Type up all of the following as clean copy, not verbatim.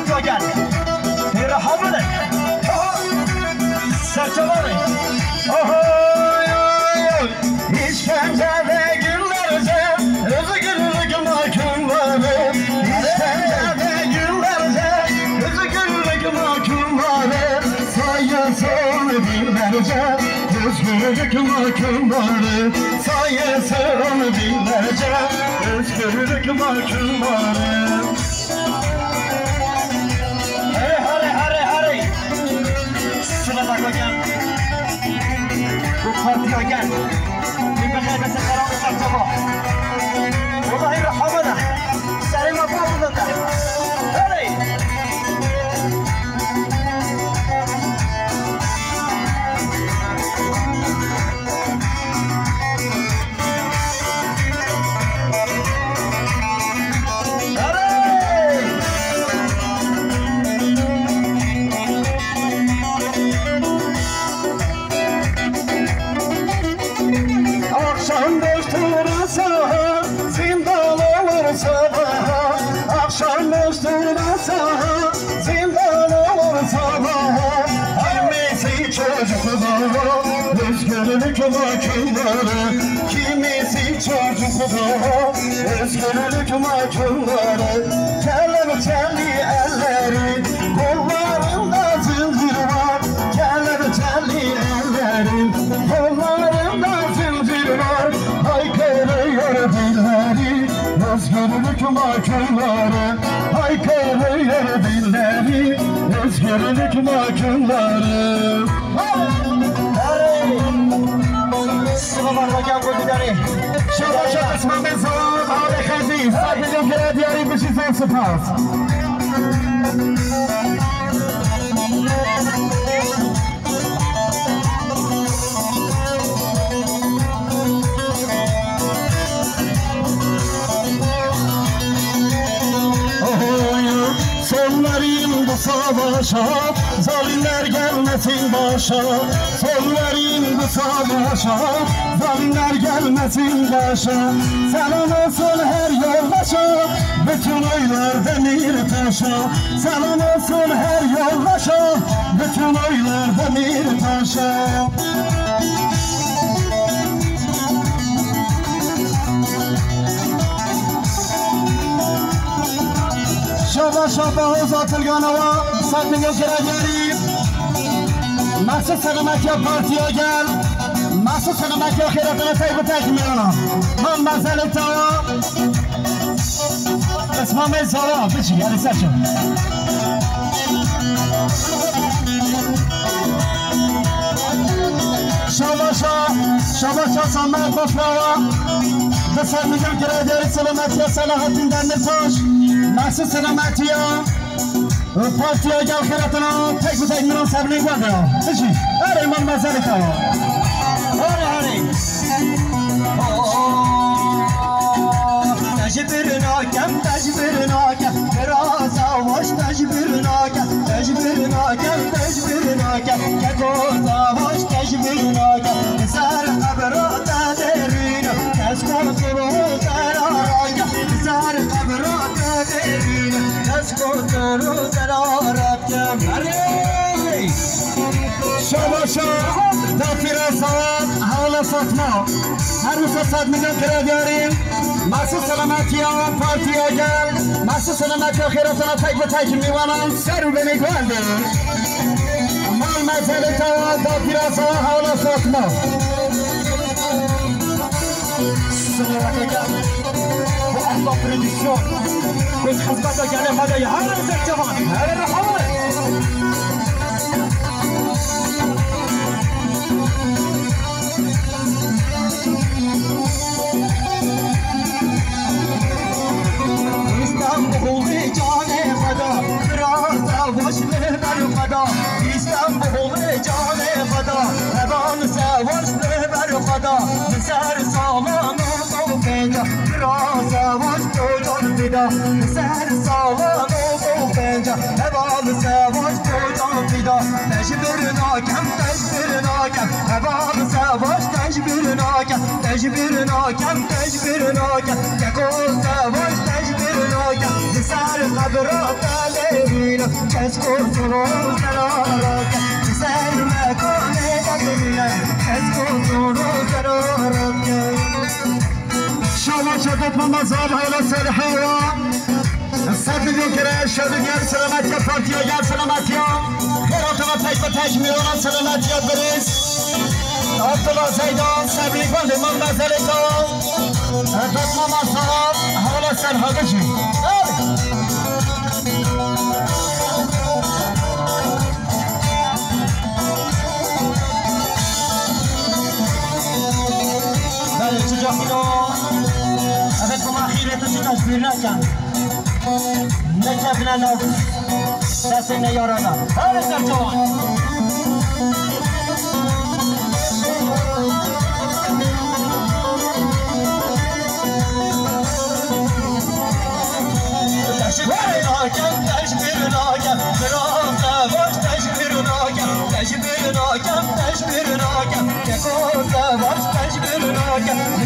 پارتیا گل تیر حامله سرچواری İşkencede günlerce özgürlük mahkumları İşkencede günlerce özgürlük mahkumları Sayısını binlerce özgürlük mahkumları Sayısını binlerce özgürlük mahkumları Hare Sınıfa koyacağım Bu partiye gel بخير بس الكلام الصبح والله يرحمنا سلام ابو هلي Özgürlük mahkumları kimisi çocukları Özgürlük mahkumları kelepçeli elleri kollarında zincir var kelepçeli ellerin kollarında zincir var haykırıyor dilleri Özgürlük mahkumları haykırıyor dilleri Özgürlük mahkumları Sınıflar bakyan komiteri Şabaşa kısmında zaman ağrı kazi Sadece kere diyarı bir şey son sıfaz Sonların bu savaşa zalimler gelmesin başa Sonların bu savaşa zalimler gelmesin başa Selam olsun her yoldaşa bütün oylar demir taşa Selam olsun her yoldaşa bütün oylar demir taşa Şaba uzatılganova Satmıyor kerageri Mahsus selamet ya partiye gel Mahsus selamet ya khiratına taybu tekmiyona Man mazeli tava Esmam el zara Biçi yani seçim Şabaşa sanmak başlava Satmıyor kerageri selamet ya Salahattin Demirtaş Mahsus selamet ya Partiye gel khiratına tek bir tek miran sabri var ya. Biçi her iman mazeli tava Hare Tecbir nakem Biraz avaş tecbir nakem Kekoz avaş tecbir nakem Ser kabrata derin Kes korkulu zararaka Ser kabrata derin Kes korkulu zararaka Şabaşa Dafira saat Hala Fatma Her müfessat milyon kere diyorum Mahsus selametiye partiye gel Mahsus selametiye khiratına tek ve tek mivanan Ser beni geldi Mal mesele tava Dafira saat Hala Fatma Sınıfı gel Bu ahla prodüksiyon Kız hizmete gelip hadi her zekçavan Her rahamat İstanbul cane fada Biraz savaş ver fada İstanbul cane fada Hevan savaş ver fada Ser sağlam ol bence Biraz savaş kocan fida Ser sağlam ol bence Hevan savaş kocan fida Tecbir nakem Hevan savaş tecbir nakem Kekoz savaş tecbir nakem Ser kabrat aleyhine کسکو سرو زرارات سر مکانه دبیرن کسکو سرو زرارات شما شدت ممازال حالا سر هوا صد میلیون کره شدگیر سلامتی پارتی اگر سلامتی خیرات و تک به تک میرونم سلامتی بریز عبدالله زیدان صبری کنده من بزرگ داد ماما صاحب حالا سر هاگشی بله چجا خیلو اگر کم اخیره تو چی تشبیر نکن نکب نناف دست نیارانا هر سر جوان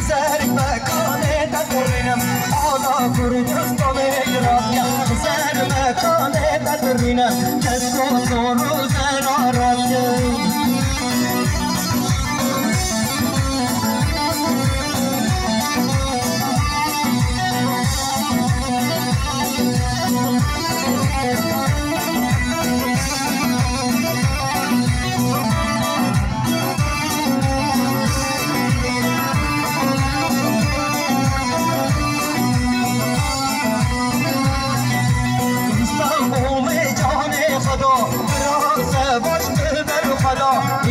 سر مکانه دبرینم آلا کردستان ایرانیم سر مکانه دبرینم کسکو سرو زراریم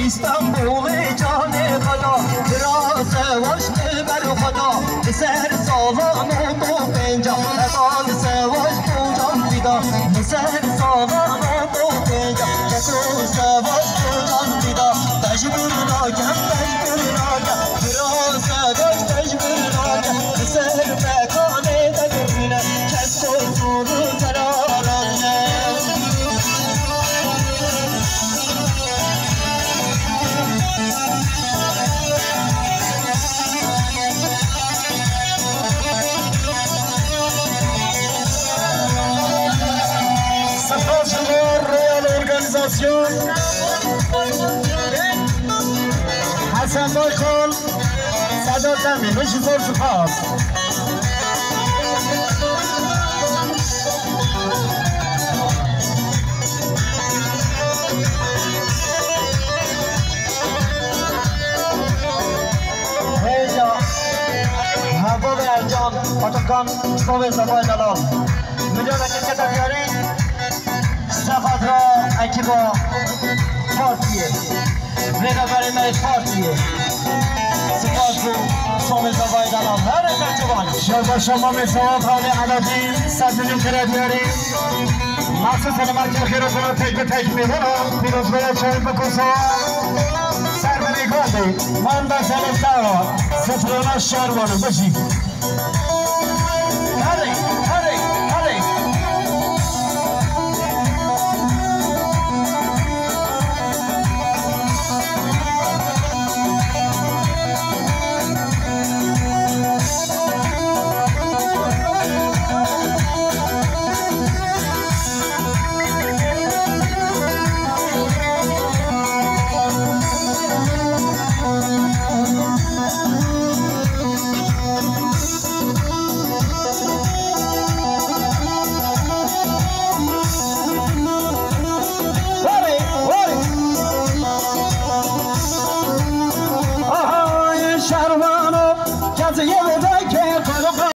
استنبول جان خدا دراز واش بر خدا سر سالان تو پنجا اقال سواش تو جان دیدا سر سالان تو پنجا کسو سواش تو جان دیدا تجبر ناکم دراز واش تجبر ناکم سر مکانه دگرینه کسو سرو زرارانه حسن بایکل صدا زمین بشی زور سپاس هیجا هوا به انجام آتوکان صوب زبای دلال میلیون اکیل که بیاری سفت را اکیبا پارتیه ریگا برای پارتیه سپاس رو صوب زبای دلال هر اکر جوان شما شما مثال حال علادی 100 میلیون کرد بیاری مخصوص سلامتی خیراتون تک به تک میدونم پیروز باید چای بکسا سر به نگاه دی من بسلم دارم سفرانه شهر بانو بشید